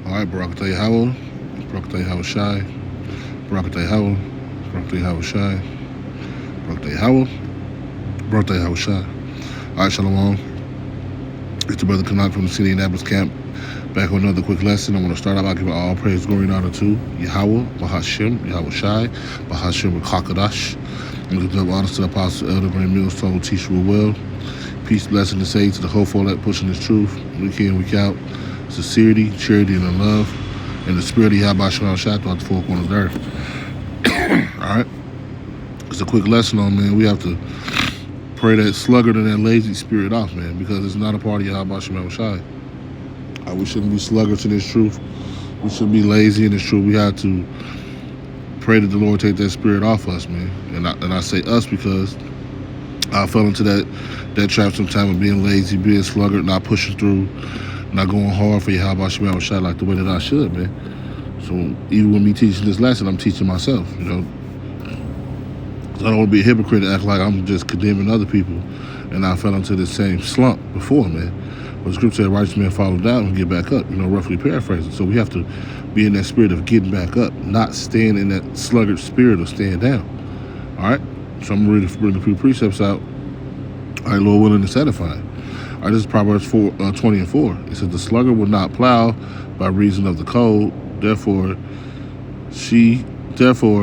All right, Barakatay Howell, Barakatay Howell Shy, Barakatay Howell, Barakatay Howell Shy, Barakatay Howell, Barakatay Howell Shy. All right, Shalom. It's the brother Kanak from the city of Indianapolis camp. Back with another quick lesson. I want to start out by giving all praise, glory, and honor to Yahweh, Bahashim, Yahweh Shai, Bahashim, Kakadash. And give up honor to the Apostle Elder Brand Mills, told teacher well. Peace, blessing, and say to the whole folk that pushing this truth, week in, week out. Sincerity, charity, and love, and the spirit of Yahweh Shalom Shai throughout the four corners of the earth. All right. It's a quick lesson on, man. We have to pray that sluggard and that lazy spirit off, man, because it's not a part of Yahweh Shalom Shai. We shouldn't be sluggards in this truth. We shouldn't be lazy in this truth. We have to pray that the Lord take that spirit off us, man. And I say us because I fell into that trap sometime of being lazy, being sluggard, not pushing through, not going hard for Yahweh Shalom Shai like the way that I should, man. So even when me teaching this lesson, I'm teaching myself, you know. So I don't want to be a hypocrite and act like I'm just condemning other people. And I fell into the same slump before, man. But the scripture said, righteous man follow down and get back up, you know, roughly paraphrasing. So we have to be in that spirit of getting back up, not staying in that sluggard spirit of staying down. All right? So I'm ready to bring a few precepts out. All right, Lord willing and satisfying. All right, this is Proverbs 20 and 4. It says, the sluggard will not plow by reason of the cold. Therefore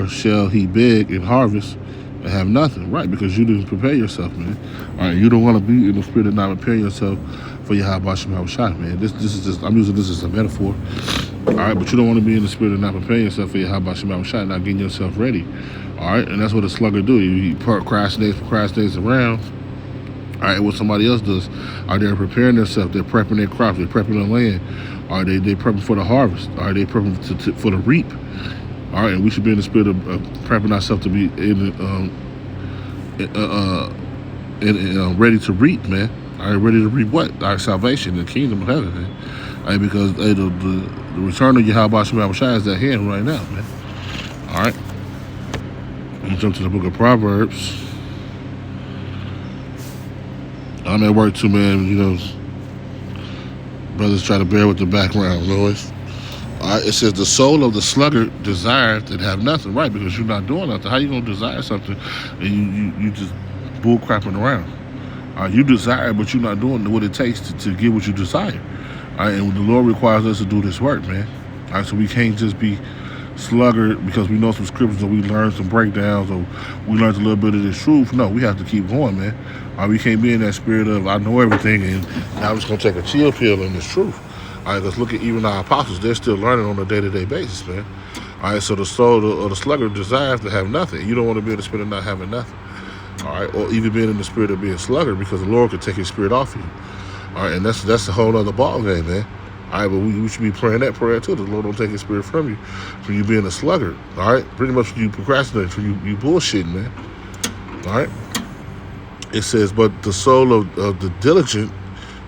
shall he beg and harvest and have nothing. Right, because you didn't prepare yourself, man. All right, you don't want to be in the spirit of not preparing yourself for your Yahweh Shalom Shai, man. This is just, I'm using this as a metaphor. All right, but you don't want to be in the spirit of not preparing yourself for your Yahweh Shalom Shai, not getting yourself ready. All right, and that's what a sluggard do. You procrastinates around. All right, what somebody else does. All right, they're preparing themselves. They're prepping their crops. They're prepping their land. All right, they prepping for the harvest. All right, they prepping for the reap. All right, and we should be in the spirit of prepping ourselves to be ready to reap, man. All right, ready to reap what? Our salvation, the kingdom of heaven, man. All right, because the return of Yahweh Shalom Shai is at hand right now, man. All right, I'm gonna jump to the book of Proverbs. I'm at work too, man. You know, brothers try to bear with the background noise. It says the soul of the sluggard desires and have nothing, right? Because you're not doing nothing. How you gonna desire something and you just bull crapping around? You desire, but you're not doing what it takes to get what you desire. And the Lord requires us to do this work, man. All right, so we can't just be sluggard because we know some scriptures or we learned some breakdowns or we learned a little bit of this truth. No, we have to keep going, man. We can't be in that spirit of I know everything and now I'm just gonna take a chill pill in this truth. All right, let's look at even our apostles. They're still learning on a day-to-day basis, man. All right, so the soul of the sluggard desires to have nothing. You don't want to be in the spirit of not having nothing. All right, or even being in the spirit of being sluggard because the Lord could take his spirit off you. All right, and that's a whole other ball game, man. All right, but we should be praying that prayer too. The Lord don't take his spirit from you being a sluggard. All right, pretty much you procrastinate, for you bullshitting, man. All right, it says, but the soul of the diligent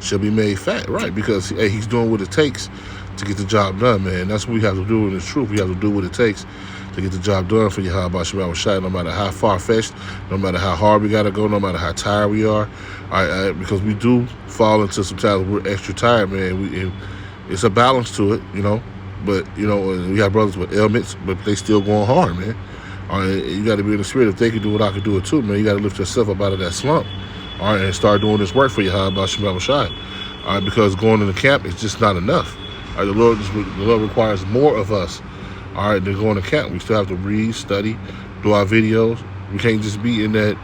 shall be made fat, right? Because hey, he's doing what it takes to get the job done, man. That's what we have to do in this truth. We have to do what it takes to get the job done for Yahweh Shalom Shai, no matter how far-fetched, no matter how hard we got to go, no matter how tired we are. All right, because we do fall into some times we're extra tired, man. It's a balance to it, you know. But, you know, we have brothers with ailments, but they still going hard, man. All right, you got to be in the spirit. If they can do it, I can do it too, man. You got to lift yourself up out of that slump. All right, and start doing this work for Yahweh Shalom Shai. All right, because going to the camp is just not enough. All right, the Lord requires more of us. All right, than going to camp. We still have to read, study, do our videos. We can't just be in that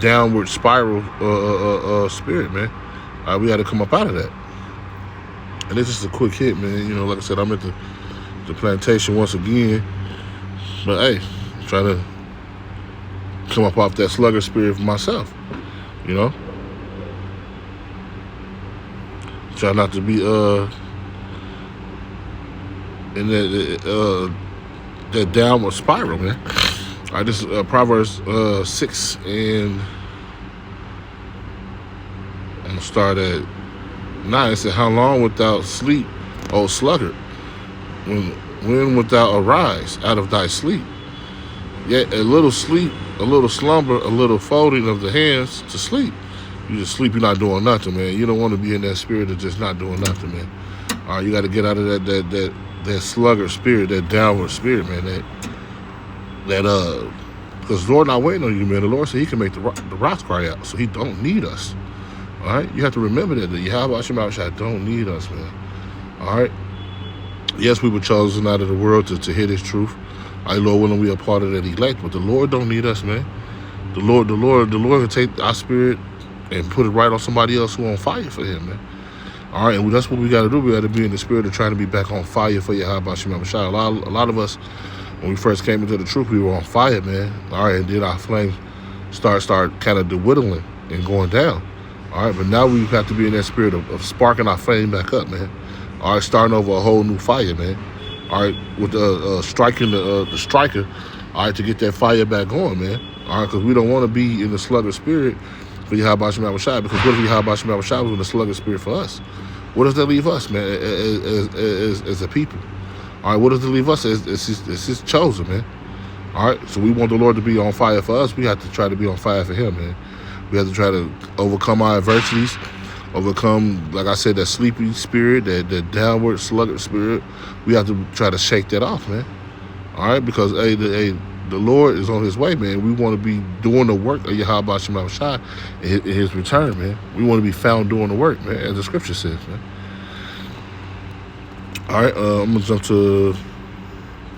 downward spiral spirit, man. All right, we got to come up out of that. And this is a quick hit, man. You know, like I said, I'm at the plantation once again. But hey, I'm trying to come up off that slugger spirit for myself. You know, try not to be in that downward spiral, man. All right, this is Proverbs 6 and I'm gonna start at 9. It said, "How long wilt thou sleep, O sluggard? When wilt thou arise out of thy sleep? Yet a little sleep, a little slumber, a little folding of the hands to sleep." You just sleep, you're not doing nothing, man. You don't want to be in that spirit of just not doing nothing, man. All right, you got to get out of that sluggard spirit, that downward spirit, man. Because the Lord not waiting on you, man. The Lord said He can make the rocks cry out, so He don't need us. All right, you have to remember that the Yahweh Shemashai don't need us, man. All right. Yes, we were chosen out of the world to hear this truth. Our Lord willing, we are part of that elect, but the Lord don't need us, man. The Lord will take our spirit and put it right on somebody else who on fire for Him, man. All right, and that's what we got to do. We got to be in the spirit of trying to be back on fire for Yahweh Shemashai. A lot of us, when we first came into the truth, we were on fire, man. All right, and then our flames start kind of dwindling and going down. All right, but now we have to be in that spirit of sparking our flame back up, man. All right, starting over a whole new fire, man. All right, with striking the striker, all right, to get that fire back going, man. All right, because we don't want to be in the sluggard spirit for Yahweh Shemashai, because what if Yahweh Shemashai was in the sluggard spirit for us? What does that leave us, man, as a people? All right, what does it leave us as His chosen, man? All right, so we want the Lord to be on fire for us. We have to try to be on fire for Him, man. We have to try to overcome our adversities, overcome, like I said, that sleepy spirit, that downward sluggard spirit. We have to try to shake that off, man. All right, because the Lord is on His way, man. We want to be doing the work of Yahweh Shemashai in His return, man. We want to be found doing the work, man, as the Scripture says, man. All right, I'm gonna jump to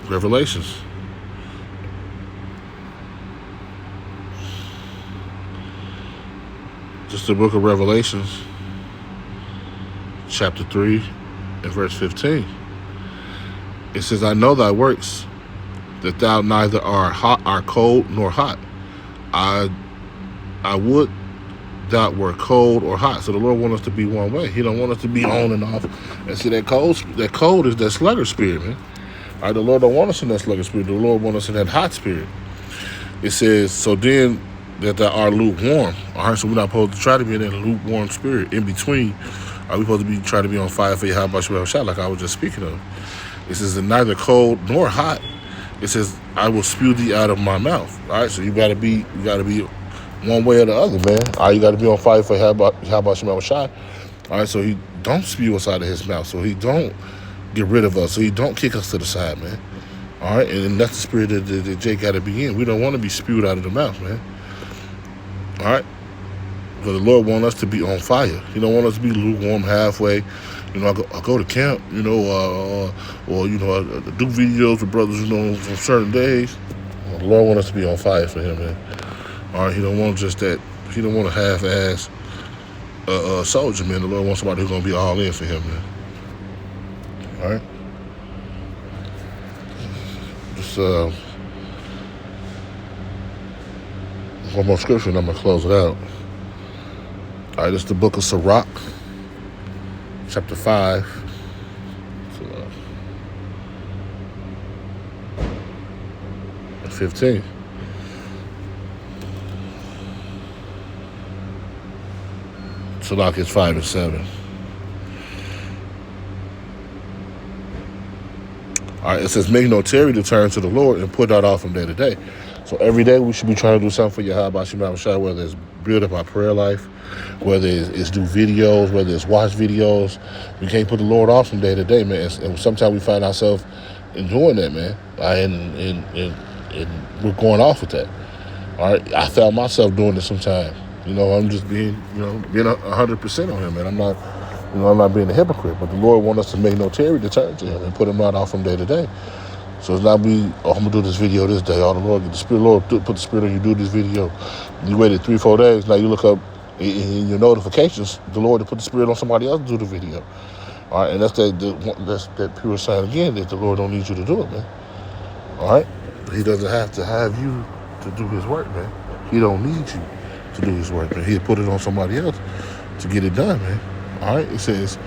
Revelations. Just the book of Revelations, chapter 3 and verse 15. It says, I know thy works, that thou neither art cold nor hot. I would thou were cold or hot. So the Lord wants us to be one way. He don't want us to be on and off. And see, that cold is that sluggard spirit, man. All right, the Lord don't want us in that sluggard spirit. The Lord wants us in that hot spirit. It says, so then that thou art lukewarm. All right, so we're not supposed to try to be in that lukewarm spirit in between. Are we supposed to be trying to be on fire for Yahweh Shemashai, like I was just speaking of? It says, neither cold nor hot. It says, I will spew thee out of my mouth. All right, so you gotta be one way or the other, man. All right, you gotta be on fire for Yahweh Shemashai. All right, so He don't spew us out of His mouth, so He don't get rid of us, so He don't kick us to the side, man. All right, and that's the spirit that Jay got to be in. We don't want to be spewed out of the mouth, man. All right, because the Lord wants us to be on fire. He don't want us to be lukewarm halfway. You know, I go to camp, you know, or you know, I do videos with brothers, you know, on certain days. Well, the Lord wants us to be on fire for Him, man. All right, He don't want just that. He don't want a half-ass soldier, man. The Lord wants somebody who's gonna be all in for Him, man. All right. Just one more scripture, and I'm gonna close it out. All right, this is the book of Sirach, chapter 5. 15. Sirach is 5 and 7. All right, it says, make no tarry to turn to the Lord and put that off from day to day. So every day we should be trying to do something for Yahweh Shemashai, whether it's build up our prayer life, whether it's do videos, whether it's watch videos. We can't put the Lord off from day to day, man. And sometimes we find ourselves in doing that, man. And we're going off with that. All right, I found myself doing this sometimes. You know, I'm just being 100% on Him, man. I'm not being a hypocrite, but the Lord wants us to make no tarry to turn to Him and put Him not off from day to day. So it's not I'm gonna do this video this day. Oh, the Lord, put the Spirit on you, do this video. You waited 3-4 days. Now you look up in your notifications, the Lord to put the Spirit on somebody else to do the video. All right, and that's that pure sign again that the Lord don't need you to do it, man. All right, He doesn't have to have you to do His work, man. He don't need you to do His work, man. He'll put it on somebody else to get it done, man. All right, it says,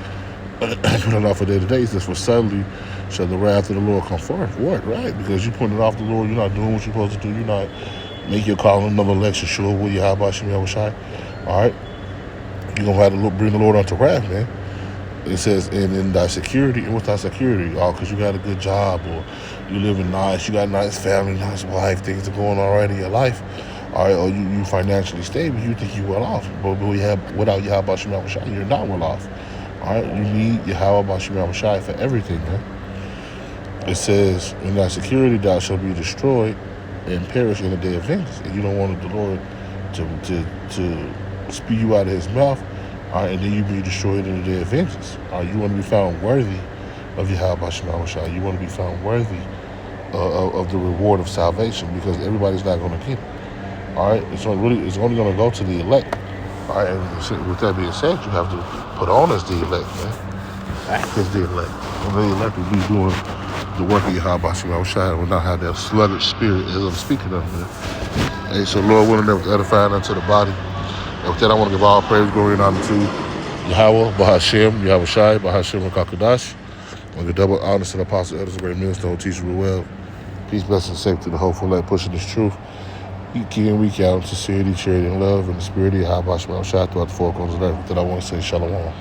put it off a day to day. It says, for suddenly shall the wrath of the Lord come forth. What, right? Because you putting it off the Lord, you're not doing what you're supposed to do. You're not making your call another election sure with you. How about Shemashai? All right, you're going to have to bring the Lord unto wrath, man. It says, and in thy security, and what's thy security? Oh, because you got a good job, or you living nice, you got a nice family, nice wife, things are going all right in your life. All right, or you financially stable, you think you're well off. But without Yahweh Shemashai, you're not well off. All right, you need Yahweh Shemashai for everything, man. It says, in thy security thou shalt be destroyed and perish in the day of vengeance. And you don't want the Lord to spew you out of his mouth, all right, and then you be destroyed in the day of vengeance. All right, you want to be found worthy of Yahweh Shema Shai. You want to be found worthy of the reward of salvation, because everybody's not going to get it. All right, it's only going to go to the elect. All right, and with that being said, you have to put on as the elect, man. As the elect. And the elect will be doing the work of Yahweh Shema Shai, will not have that sluggard spirit as I'm speaking of, man. Hey, so Lord willing, that was edifying unto the body. And with that, I want to give all praise, glory, and honor to Yahweh, Bahashem, Yahweh Shai, Bahashem, and Kakadash. I give double honor to the apostle, elders, great millstone, teacher, well. Peace, blessings, safety, the hopeful light, pushing this truth. Week in, week out, sincerity, charity, and love, and the spirit of Yahweh Shai throughout the four corners of the earth. With that, I want to say shalom.